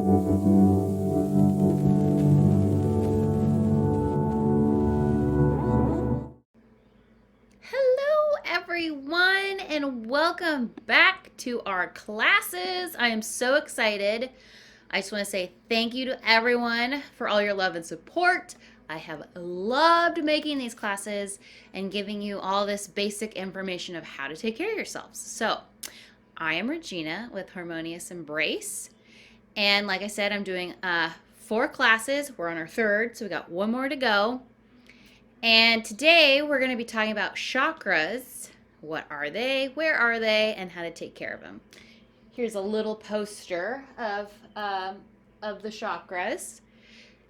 Hello, everyone, and welcome back to our classes. I am so excited. I just want to say thank you to everyone for all your love and support. I have loved making these classes and giving you all this basic information of how to take care of yourselves. So, I am Regina with Harmonious Embrace. And like I said, I'm doing 4 classes. We're on our 3rd, so we got 1 more to go. And today we're going to be talking about chakras. What are they? Where are they? And how to take care of them. Here's a little poster of the chakras,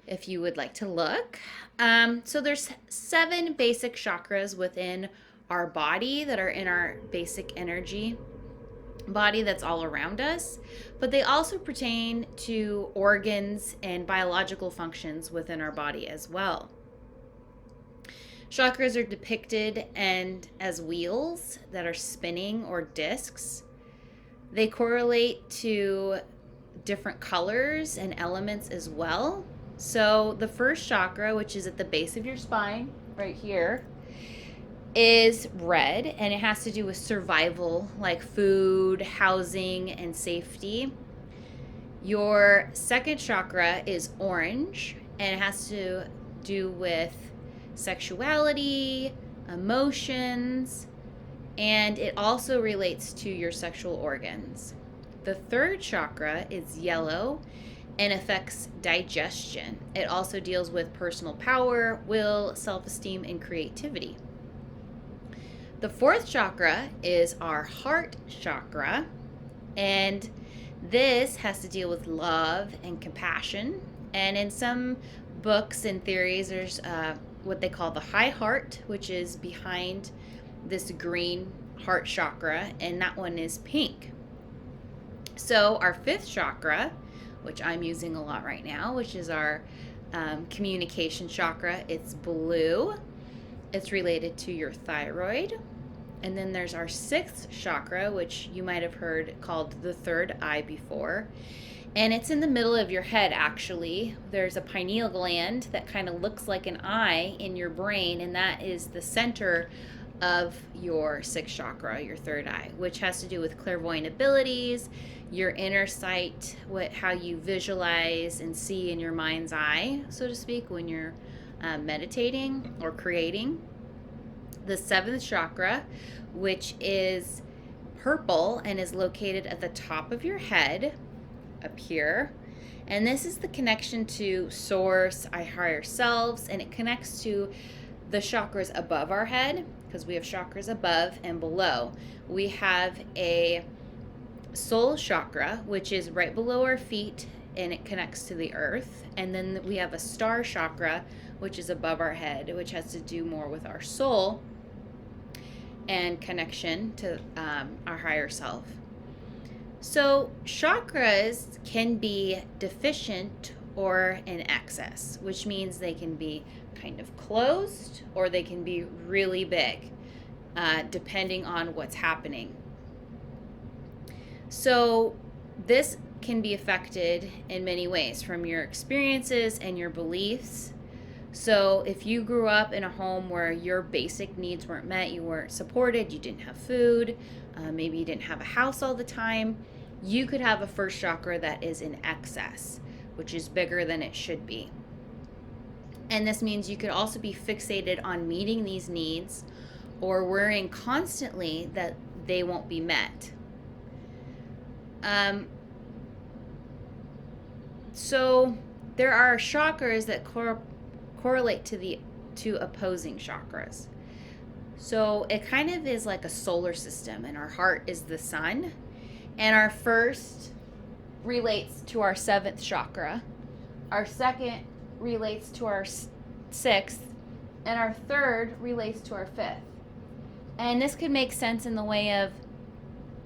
if you would like to look. So there's 7 basic chakras within our body that are in our basic energy body that's all around us, but they also pertain to organs and biological functions within our body as well. Chakras are depicted as wheels that are spinning or discs. They correlate to different colors and elements as well. So the first chakra, which is at the base of your spine, right here, is red, and it has to do with survival, like food, housing, and safety. Your second chakra is orange, and it has to do with sexuality, emotions, and it also relates to your sexual organs. The third chakra is yellow and affects digestion. It also deals with personal power, will, self-esteem, and creativity. The fourth chakra is our heart chakra, and this has to deal with love and compassion. And in some books and theories, there's what they call the high heart, which is behind this green heart chakra, and that one is pink. So our fifth chakra, which I'm using a lot right now, which is our communication chakra, it's blue. It's related to your thyroid. And then there's our sixth chakra, which you might have heard called the third eye before. And it's in the middle of your head, actually. There's a pineal gland that kind of looks like an eye in your brain, and that is the center of your sixth chakra, your third eye, which has to do with clairvoyant abilities, your inner sight, how you visualize and see in your mind's eye, so to speak, when you're meditating or creating. The seventh chakra, which is purple and is located at the top of your head, up here, and this is the connection to source, our higher selves, and it connects to the chakras above our head, because we have chakras above and below. We have a soul chakra, which is right below our feet, and it connects to the earth. And then we have a star chakra, which is above our head, which has to do more with our soul and connection to our higher self. So chakras can be deficient or in excess, which means they can be kind of closed or they can be really big, depending on what's happening. So this can be affected in many ways, from your experiences and your beliefs. So if you grew up in a home where your basic needs weren't met, you weren't supported, you didn't have food, maybe you didn't have a house all the time, you could have a first chakra that is in excess, which is bigger than it should be. And this means you could also be fixated on meeting these needs or worrying constantly that they won't be met. So there are chakras that correlate to opposing chakras. So it kind of is like a solar system, and our heart is the sun, and our first relates to our seventh chakra, our second relates to our sixth, and our third relates to our fifth. And this could make sense in the way of,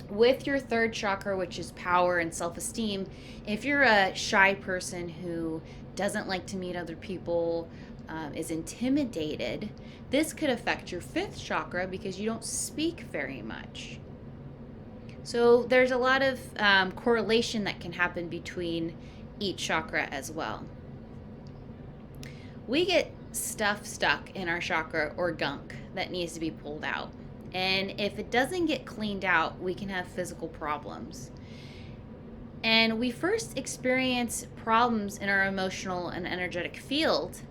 with your third chakra, which is power and self-esteem, if you're a shy person who doesn't like to meet other people, is intimidated, this could affect your fifth chakra because you don't speak very much. So there's a lot of correlation that can happen between each chakra as well. We get stuff stuck in our chakra or gunk that needs to be pulled out. And if it doesn't get cleaned out, we can have physical problems. And we first experience problems in our emotional and energetic field.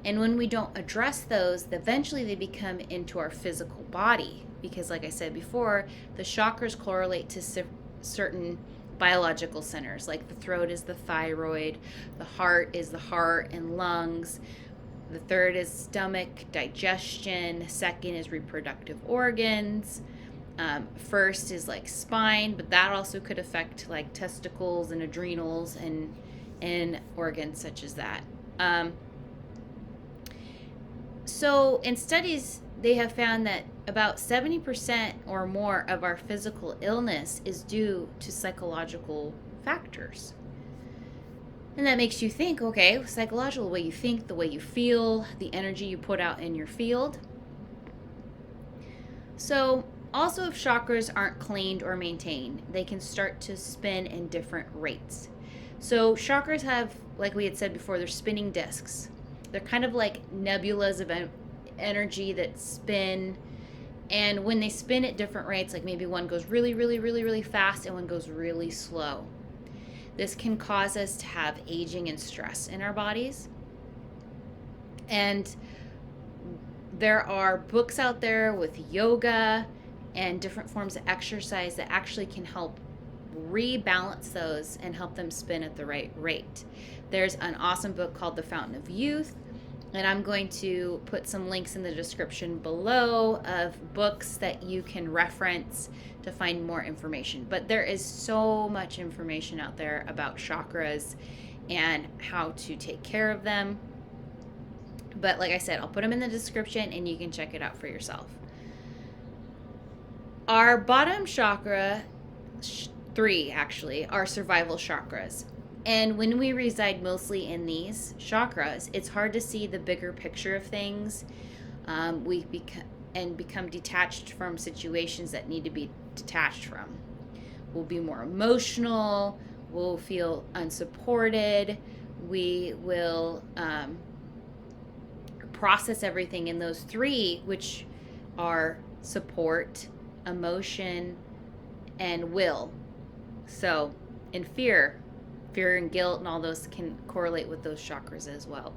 And when we don't address those, eventually they become into our physical body. Because, like I said before, the chakras correlate to certain biological centers. Like the throat is the thyroid, the heart is the heart and lungs, the third is stomach, digestion, second is reproductive organs. First is like spine, but that also could affect like testicles and adrenals and organs such as that. So in studies, they have found that about 70% or more of our physical illness is due to psychological factors. And that makes you think, okay, psychological, the way you think, the way you feel, the energy you put out in your field. So also, if chakras aren't cleaned or maintained, they can start to spin in different rates. So chakras have, like we had said before, they're spinning discs. They're kind of like nebulas of energy that spin. And when they spin at different rates, like maybe one goes really, really, really, really fast and one goes really slow. This can cause us to have aging and stress in our bodies. And there are books out there with yoga and different forms of exercise that actually can help rebalance those and help them spin at the right rate. There's an awesome book called The Fountain of Youth, and I'm going to put some links in the description below of books that you can reference to find more information. But there is so much information out there about chakras and how to take care of them. But like I said, I'll put them in the description and you can check it out for yourself. Our bottom chakra, 3 actually, are survival chakras. And when we reside mostly in these chakras, it's hard to see the bigger picture of things. We become detached from situations that need to be detached from. We'll be more emotional. We'll feel unsupported. We will process everything in those 3, which are support, emotion, and will. So, and fear and guilt and all those can correlate with those chakras as well.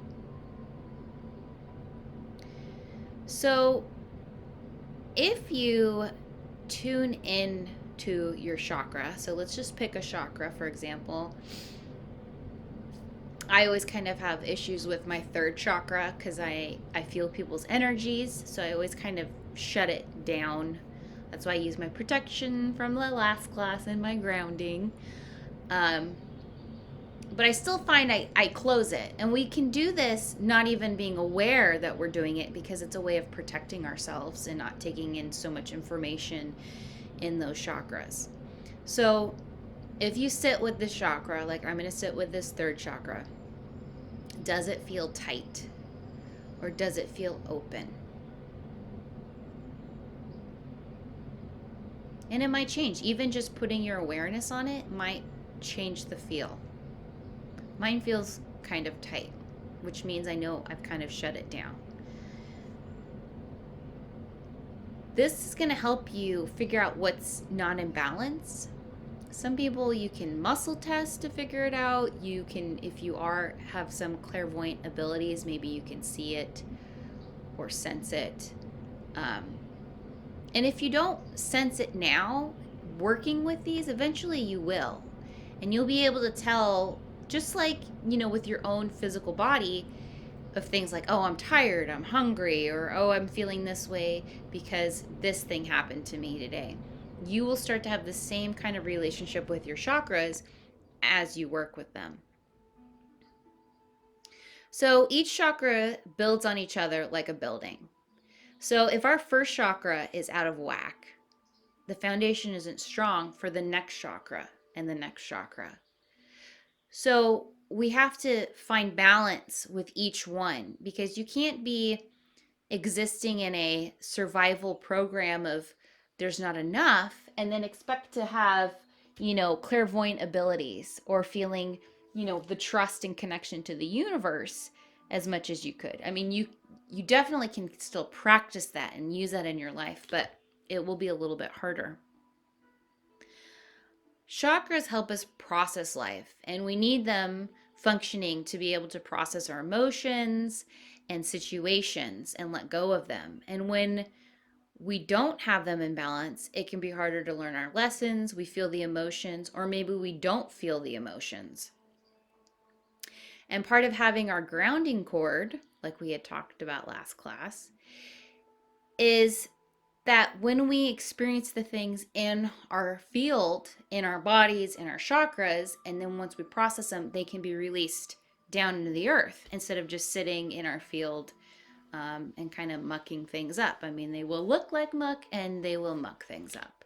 So if you tune in to your chakra, so let's just pick a chakra, for example. I always kind of have issues with my 3rd chakra because I feel people's energies, so I always kind of shut it down. That's why I use my protection from the last class and my grounding. But I still find I close it. And we can do this not even being aware that we're doing it because it's a way of protecting ourselves and not taking in so much information in those chakras. So if you sit with this chakra, like I'm going to sit with this 3rd chakra, does it feel tight or does it feel open? And it might change. Even just putting your awareness on it might change the feel. Mine feels kind of tight, which means I know I've kind of shut it down. This is going to help you figure out what's not in balance. Some people you can muscle test to figure it out. You can, if you have some clairvoyant abilities, maybe you can see it or sense it. And if you don't sense it now, working with these, eventually you will. And you'll be able to tell, just like, with your own physical body, of things like, oh, I'm tired, I'm hungry, or oh, I'm feeling this way because this thing happened to me today. You will start to have the same kind of relationship with your chakras as you work with them. So each chakra builds on each other like a building. So if our first chakra is out of whack, the foundation isn't strong for the next chakra and the next chakra. So we have to find balance with each one, because you can't be existing in a survival program of there's not enough and then expect to have, clairvoyant abilities or feeling the trust and connection to the universe as much as you could. I mean, you definitely can still practice that and use that in your life, but it will be a little bit harder. Chakras help us process life, and we need them functioning to be able to process our emotions and situations and let go of them. And when we don't have them in balance, it can be harder to learn our lessons, we feel the emotions, or maybe we don't feel the emotions. And part of having our grounding cord, like we had talked about last class, is that when we experience the things in our field, in our bodies, in our chakras, and then once we process them, they can be released down into the earth instead of just sitting in our field and kind of mucking things up. I mean, they will look like muck and they will muck things up.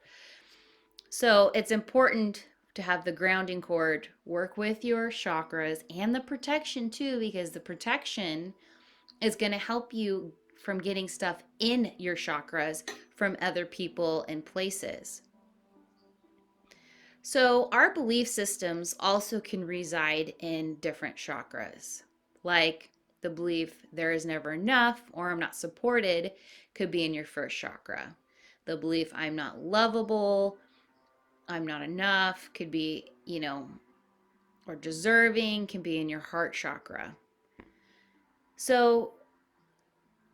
So it's important to have the grounding cord work with your chakras and the protection too, because the protection is going to help you from getting stuff in your chakras from other people and places. So our belief systems also can reside in different chakras, like the belief there is never enough or I'm not supported could be in your first chakra. The belief I'm not lovable, I'm not enough could be, or deserving can be in your heart chakra. So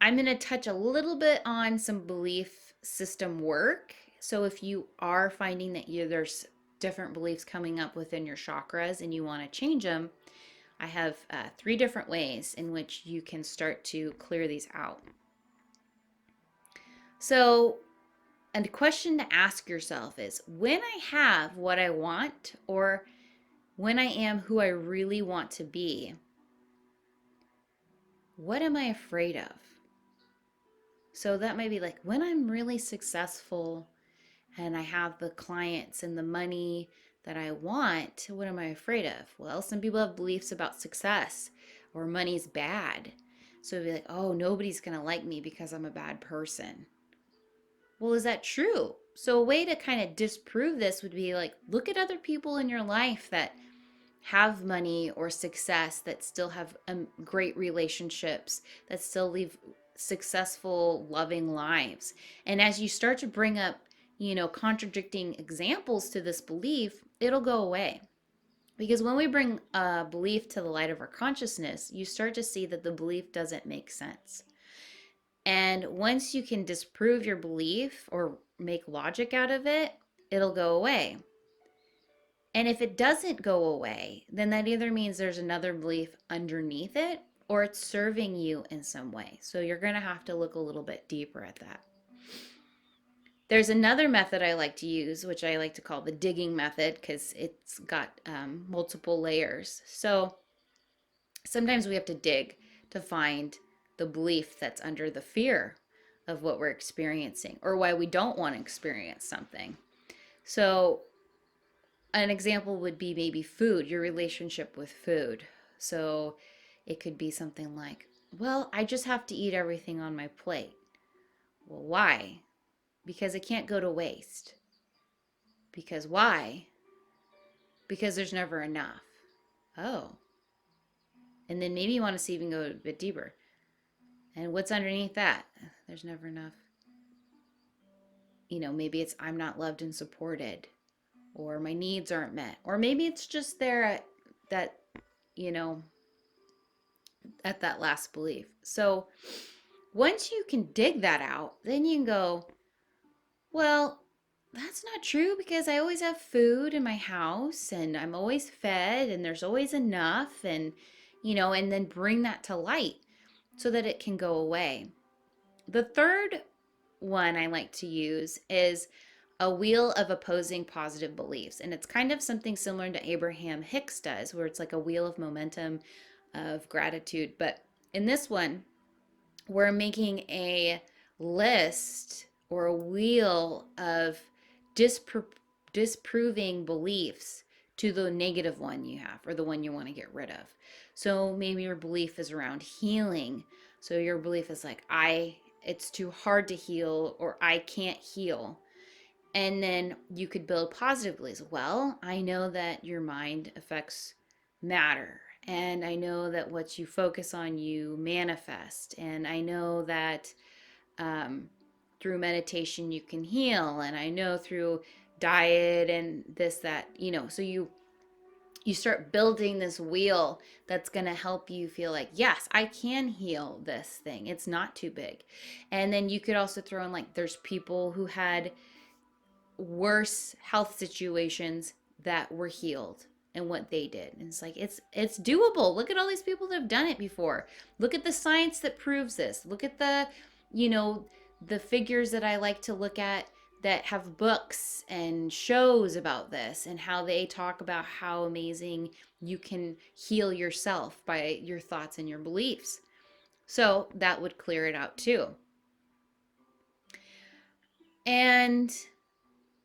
I'm going to touch a little bit on some belief system work. So if you are finding that there's different beliefs coming up within your chakras and you want to change them, I have 3 different ways in which you can start to clear these out. So a question to ask yourself is, when I have what I want, or when I am who I really want to be, what am I afraid of? So that might be like, when I'm really successful and I have the clients and the money that I want, what am I afraid of? Well, some people have beliefs about success or money's bad. So it'd be like, oh, nobody's going to like me because I'm a bad person. Well, is that true? So a way to kind of disprove this would be like, look at other people in your life that have money or success, that still have great relationships, that still live successful, loving lives. And as you start to bring up, contradicting examples to this belief, it'll go away. Because when we bring a belief to the light of our consciousness, you start to see that the belief doesn't make sense. And once you can disprove your belief or make logic out of it, it'll go away. And if it doesn't go away, then that either means there's another belief underneath it or it's serving you in some way. So you're going to have to look a little bit deeper at that. There's another method I like to use, which I like to call the digging method, because it's got multiple layers. So sometimes we have to dig to find the belief that's under the fear of what we're experiencing or why we don't want to experience something. So an example would be maybe food, your relationship with food. So it could be something like, well, I just have to eat everything on my plate. Well, why? Because it can't go to waste. Because why? Because there's never enough. Oh. And then maybe you want to see even go a bit deeper. And what's underneath that? There's never enough. Maybe it's I'm not loved and supported, or my needs aren't met, or maybe it's just there at that, at that last belief. So once you can dig that out, then you can go, well, that's not true, because I always have food in my house and I'm always fed and there's always enough, and and then bring that to light so that it can go away. The third one I like to use is a wheel of opposing positive beliefs. And it's kind of something similar to Abraham Hicks does, where it's like a wheel of momentum of gratitude. But in this one, we're making a list or a wheel of disproving beliefs to the negative one you have, or the one you want to get rid of. So maybe your belief is around healing. So your belief is like, it's too hard to heal, or I can't heal. And then you could build positive beliefs. Well, I know that your mind affects matter. And I know that what you focus on, you manifest. And I know that through meditation, you can heal. And I know through diet and this, that, so you start building this wheel that's going to help you feel like, yes, I can heal this thing. It's not too big. And then you could also throw in, like, there's people who had worse health situations that were healed and what they did. And it's like, it's doable. Look at all these people that have done it before. Look at the science that proves this. Look at the figures that I like to look at that have books and shows about this, and how they talk about how amazing you can heal yourself by your thoughts and your beliefs. So that would clear it out too. And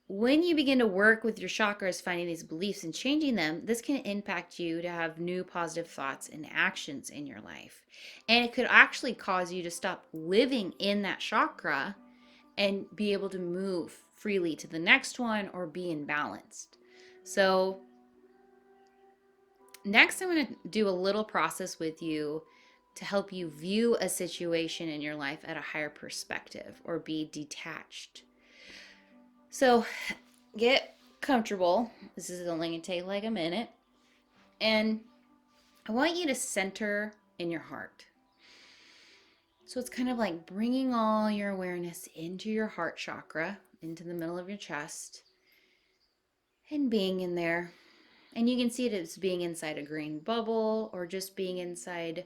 when you begin to work with your chakras, finding these beliefs and changing them, this can impact you to have new positive thoughts and actions in your life. And it could actually cause you to stop living in that chakra and be able to move freely to the next one or be imbalanced. So next, I'm going to do a little process with you to help you view a situation in your life at a higher perspective or be detached. So get comfortable. This is only going to take like a minute. And I want you to center in your heart. So it's kind of like bringing all your awareness into your heart chakra, into the middle of your chest, and being in there. And you can see it as being inside a green bubble, or just being inside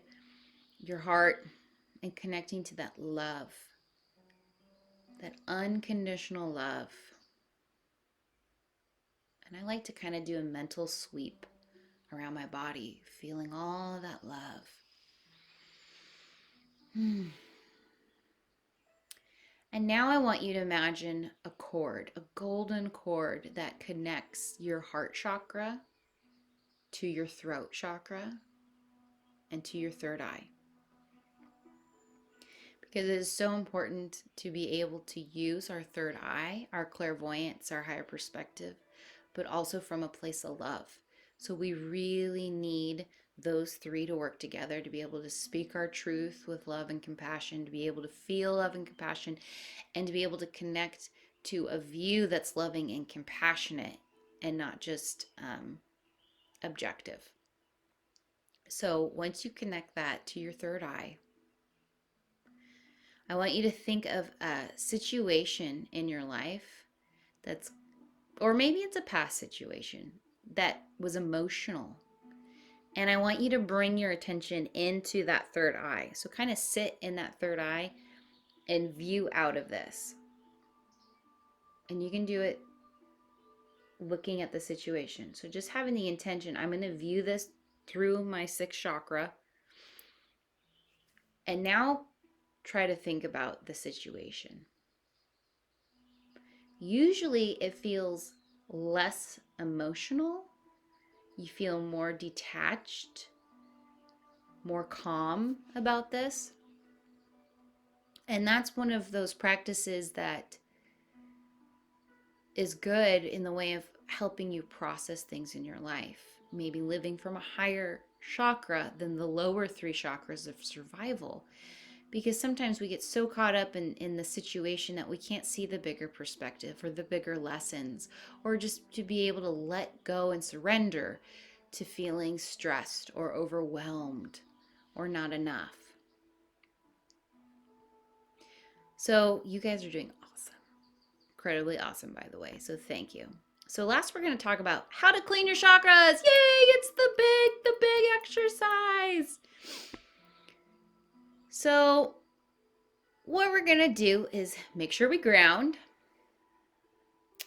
your heart and connecting to that love, that unconditional love. And I like to kind of do a mental sweep around my body, feeling all that love. And now I want you to imagine a cord, a golden cord that connects your heart chakra to your throat chakra and to your third eye. Because it is so important to be able to use our third eye, our clairvoyance, our higher perspective, but also from a place of love. So we really need those three to work together to be able to speak our truth with love and compassion, to be able to feel love and compassion, and to be able to connect to a view that's loving and compassionate and not just objective. So once you connect that to your third eye, I want you to think of a situation in your life that's, or maybe it's a past situation that was emotional. And I want you to bring your attention into that third eye. So kind of sit in that third eye and view out of this. And you can do it looking at the situation. So just having the intention, I'm going to view this through my sixth chakra. And now try to think about the situation. Usually it feels less emotional. You feel more detached, more calm about this. And that's one of those practices that is good in the way of helping you process things in your life. Maybe living from a higher chakra than the lower three chakras of survival. Because sometimes we get so caught up in the situation that we can't see the bigger perspective or the bigger lessons, or just to be able to let go and surrender to feeling stressed or overwhelmed or not enough. So you guys are doing awesome. Incredibly awesome, by the way. So thank you. So last, we're going to talk about how to clean your chakras. Yay! It's the big exercise. So what we're going to do is make sure we ground.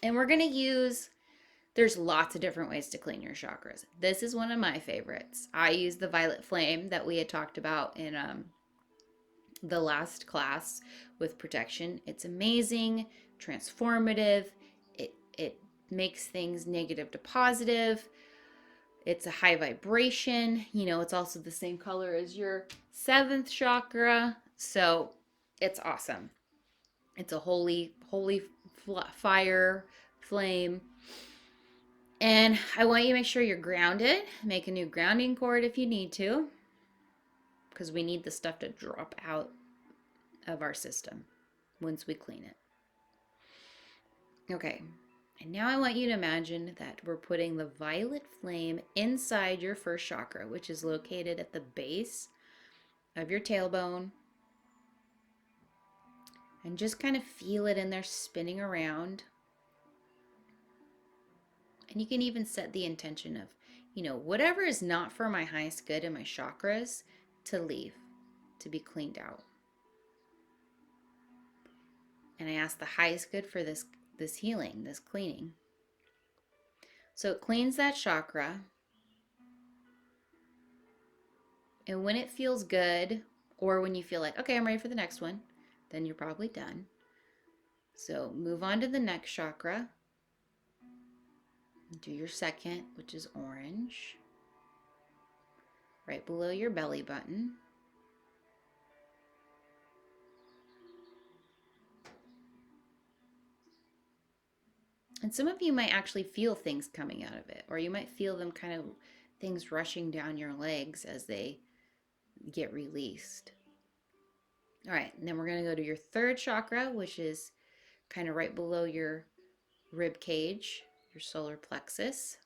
And we're going to use, there's lots of different ways to clean your chakras. This is one of my favorites. I use the violet flame that we had talked about in the last class with protection. It's amazing, transformative. It makes things negative to positive. It's a high vibration. It's also the same color as your seventh chakra. So it's awesome. It's a holy fire flame. And I want you to make sure you're grounded. Make a new grounding cord if you need to, because we need the stuff to drop out of our system once we clean it. Okay, and now I want you to imagine that we're putting the violet flame inside your first chakra, which is located at the base of your tailbone. And just kind of feel it in there spinning around. And you can even set the intention of, whatever is not for my highest good in my chakras to leave, to be cleaned out. And I ask the highest good for this healing, this cleaning. So it cleans that chakra. And when it feels good, or when you feel like, okay, I'm ready for the next one, then you're probably done. So move on to the next chakra. Do your second, which is orange, right below your belly button. And some of you might actually feel things coming out of it, or you might feel them kind of things rushing down your legs as they get released. All right, and then we're going to go to your third chakra, which is kind of right below your rib cage, your solar plexus.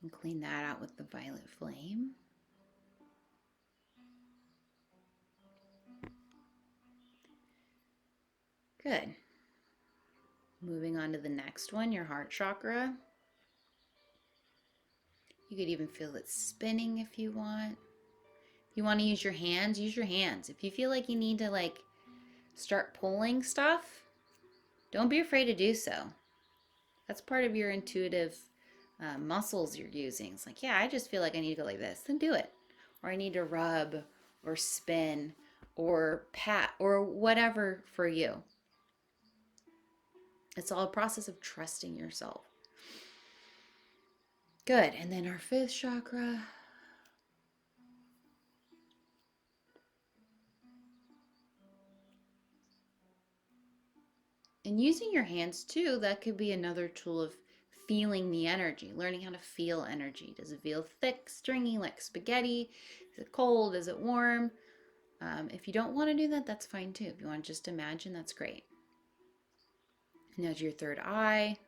And clean that out with the violet flame. Good. Moving on to the next one, your heart chakra. You could even feel it spinning if you want. If you want to use your hands, use your hands. If you feel like you need to start pulling stuff, don't be afraid to do so. That's part of your intuitive muscles you're using. It's like, yeah, I just feel like I need to go like this. Then do it. Or I need to rub or spin or pat or whatever for you. It's all a process of trusting yourself. Good. And then our fifth chakra. And using your hands too, that could be another tool of feeling the energy, learning how to feel energy. Does it feel thick, stringy, like spaghetti? Is it cold? Is it warm? If you don't want to do that, that's fine too. If you want to just imagine, that's great. And there's your third eye,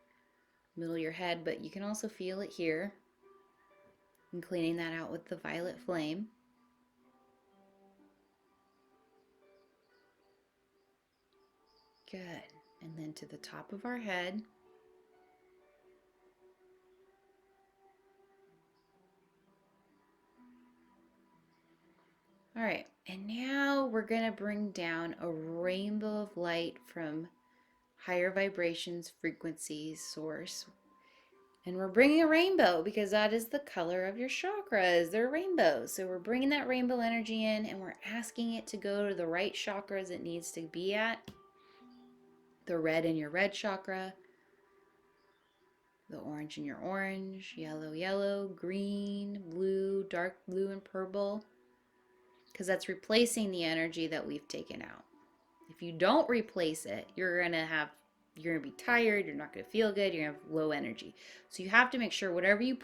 middle of your head, but you can also feel it here. And cleaning that out with the violet flame. Good. And then to the top of our head. All right, and now we're going to bring down a rainbow of light from higher vibrations, frequencies, source. And we're bringing a rainbow because that is the color of your chakras. They're rainbows. So we're bringing that rainbow energy in and we're asking it to go to the right chakras it needs to be at. The red in your red chakra, the orange in your orange, yellow, green, blue, dark blue, and purple. Because that's replacing the energy that we've taken out. If you don't replace it, you're going to be tired, you're not going to feel good, you're going to have low energy. So you have to make sure whatever you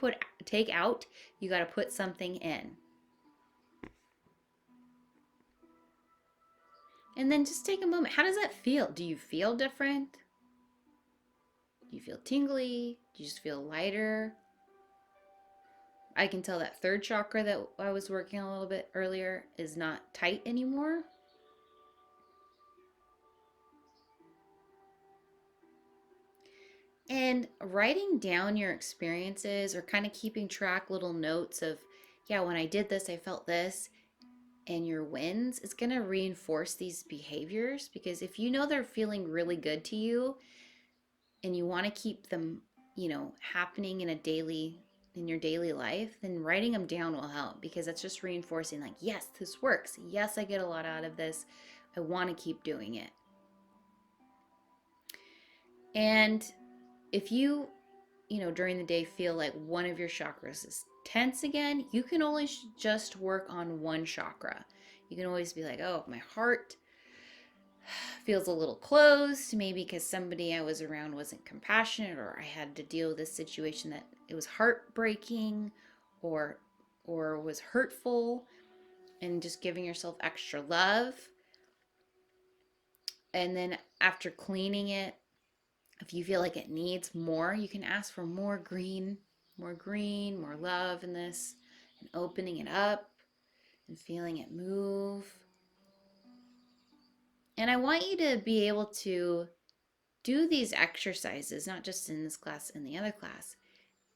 take out, you got to put something in. And then just take a moment. How does that feel? Do you feel different? Do you feel tingly? Do you just feel lighter? I can tell that third chakra that I was working on a little bit earlier is not tight anymore. And writing down your experiences or kind of keeping track, little notes of, yeah, when I did this, I felt this, and your wins, it's going to reinforce these behaviors. Because if you know they're feeling really good to you and you want to keep them, happening in your daily life, then writing them down will help, because that's just reinforcing like, yes, this works. Yes, I get a lot out of this. I want to keep doing it. And if you during the day feel like one of your chakras is tense again, you can always just work on one chakra. You can always be like, oh, my heart, feels a little closed, maybe because somebody I was around wasn't compassionate, or I had to deal with this situation that it was heartbreaking or was hurtful, and just giving yourself extra love. And then after cleaning it, if you feel like it needs more, you can ask for more green, more love in this, and opening it up and feeling it move. And I want you to be able to do these exercises, not just in this class, in the other class,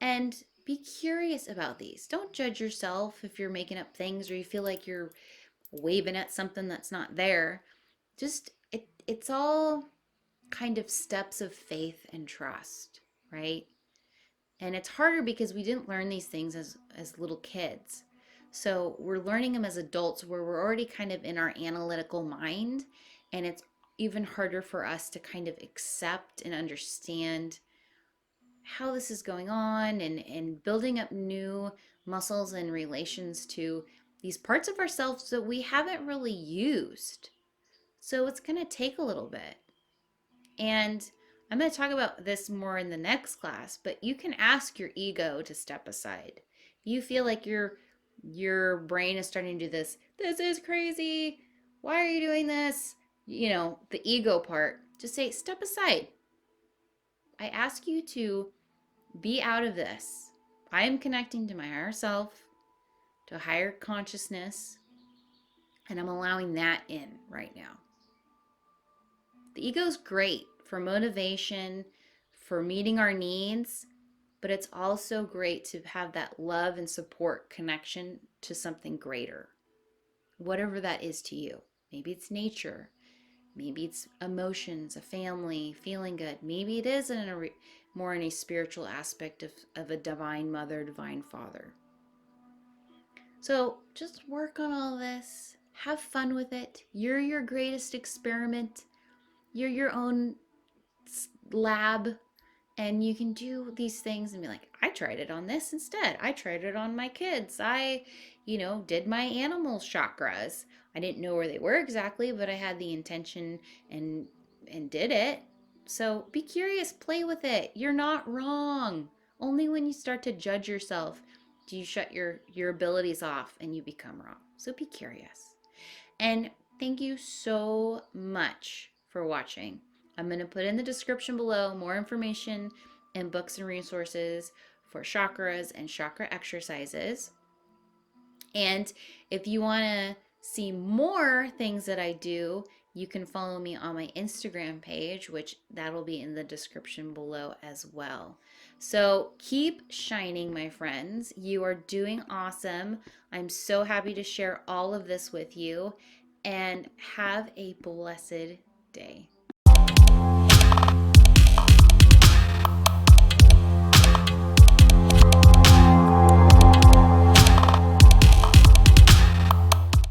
and be curious about these. Don't judge yourself if you're making up things or you feel like you're waving at something that's not there. Just, it's all kind of steps of faith and trust, right? And it's harder because we didn't learn these things as little kids. So we're learning them as adults where we're already kind of in our analytical mind, and it's even harder for us to kind of accept and understand how this is going on, and building up new muscles and relations to these parts of ourselves that we haven't really used. So it's going to take a little bit. And I'm going to talk about this more in the next class, but you can ask your ego to step aside. You feel like your brain is starting to do this. This is crazy. Why are you doing this? You know, the ego part. Just say, step aside. I ask you to be out of this. I am connecting to my higher self, to a higher consciousness, and I'm allowing that in right now. The ego's great for motivation, for meeting our needs, but it's also great to have that love and support connection to something greater, whatever that is to you. Maybe it's nature. Maybe it's emotions, a family, feeling good. Maybe it is more in a spiritual aspect of a divine mother, divine father. So just work on all this. Have fun with it. You're your greatest experiment. You're your own lab, and you can do these things and be like, I tried it on this instead. I tried it on my kids. I did my animal chakras. I didn't know where they were exactly, but I had the intention and did it. So be curious, play with it. You're not wrong. Only when you start to judge yourself do you shut your abilities off and you become wrong. So be curious. And thank you so much for watching. I'm going to put in the description below more information and books and resources for chakras and chakra exercises. And if you want to see more things that I do, you can follow me on my Instagram page, which that'll be in the description below as well. So keep shining, my friends. You are doing awesome. I'm so happy to share all of this with you, and have a blessed day.